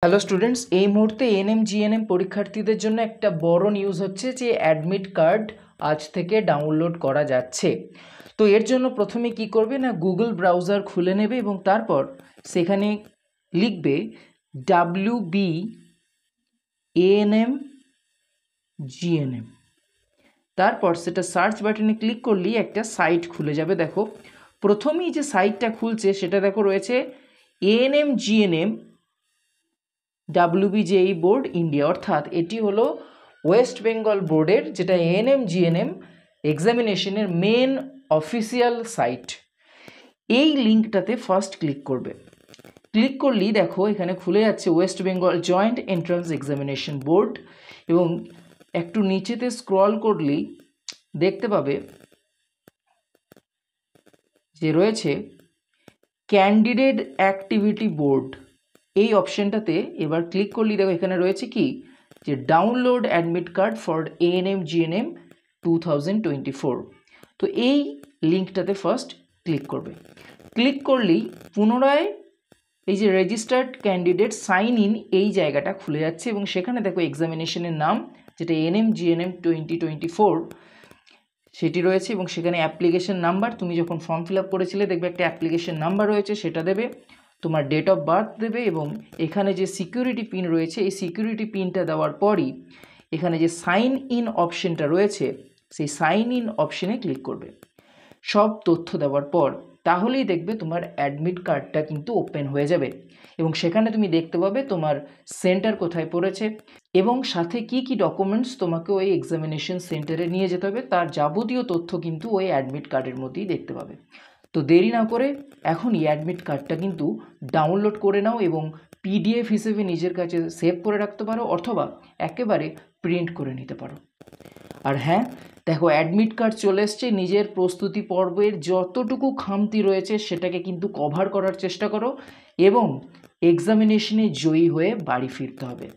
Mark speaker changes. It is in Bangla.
Speaker 1: হ্যালো স্টুডেন্টস, এই মুহূর্তে এএনএম জিএনএম পরীক্ষার্থীদের জন্য একটা বড় নিউজ হচ্ছে যে অ্যাডমিট কার্ড আজ থেকে ডাউনলোড করা যাচ্ছে। তো এর জন্য প্রথমে কি করবে না, গুগল ব্রাউজার খুলে নেবে এবং তারপর সেখানে লিখবে WB এএনএম জিএনএম। তারপর সেটা সার্চ বাটনে ক্লিক করলেই একটা সাইট খুলে যাবে। দেখো প্রথমেই যে সাইটটা খুলছে সেটা দেখো রয়েছে ANM GNM WBJE board India, অর্থাৎ এটি হলো ওয়েস্ট বেঙ্গল বোর্ডের যেটা এএনএম জিএনএম এক্সামিনেশনের মেন অফিসিয়াল সাইট। এই লিঙ্কটাতে ফার্স্ট ক্লিক করবে। ক্লিক করলেই দেখো এখানে খুলে যাচ্ছে West Bengal joint entrance examination board, এবং একটু নিচেতে স্ক্রল করলেই দেখতে পাবে যে রয়েছে ক্যান্ডিডেট অ্যাক্টিভিটি বোর্ড। এই অপশনটাতে এবার ক্লিক করলেই দেখো এখানে রয়েছে কি, যে download admit card for ANM GNM 2024। তো এই লিঙ্কটাতে ফার্স্ট ক্লিক করবে। ক্লিক করলেই পুনরায় এই যে রেজিস্টার্ড ক্যান্ডিডেট সাইন ইন এই জায়গাটা খুলে যাচ্ছে, এবং সেখানে দেখো এক্সামিনেশনের নাম যেটা এএনএম জিএনএম 2024 সেটি রয়েছে, এবং সেখানে অ্যাপ্লিকেশন নাম্বার, তুমি যখন ফর্ম ফিল আপ করেছিলে দেখবে একটা অ্যাপ্লিকেশন নাম্বার রয়েছে, সেটা দেবে, তোমার ডেট অফ বার্থ দেবে, এবং এখানে যে সিকিউরিটি পিন রয়েছে এই সিকিউরিটি পিনটা দেওয়ার পরই এখানে যে সাইন ইন অপশনটা রয়েছে সেই সাইন ইন অপশনে ক্লিক করবে। সব তথ্য দেওয়ার পর তাহলেই দেখবে তোমার অ্যাডমিট কার্ডটা কিন্তু ওপেন হয়ে যাবে, এবং সেখানে তুমি দেখতে পাবে তোমার সেন্টার কোথায় পড়েছে এবং সাথে কি কি ডকুমেন্টস তোমাকে ওই এক্সামিনেশন সেন্টারে নিয়ে যেতে হবে তার যাবতীয় তথ্য কিন্তু ওই অ্যাডমিট কার্ডের মধ্যেই দেখতে পাবে। তো দেরি না করে এখনই অ্যাডমিট কার্ডটা কিন্তু ডাউনলোড করে নাও এবং PDF হিসেবে নিজের কাছে সেভ করে রাখতে পারো, অথবা একেবারে প্রিন্ট করে নিতে পারো। আর হ্যাঁ, দেখো অ্যাডমিট কার্ড চলে এসছে, নিজের প্রস্তুতি পর্বের যতটুকু খামতি রয়েছে সেটাকে কিন্তু কভার করার চেষ্টা করো এবং এক্সামিনেশনে জয়ী হয়ে বাড়ি ফিরতে হবে।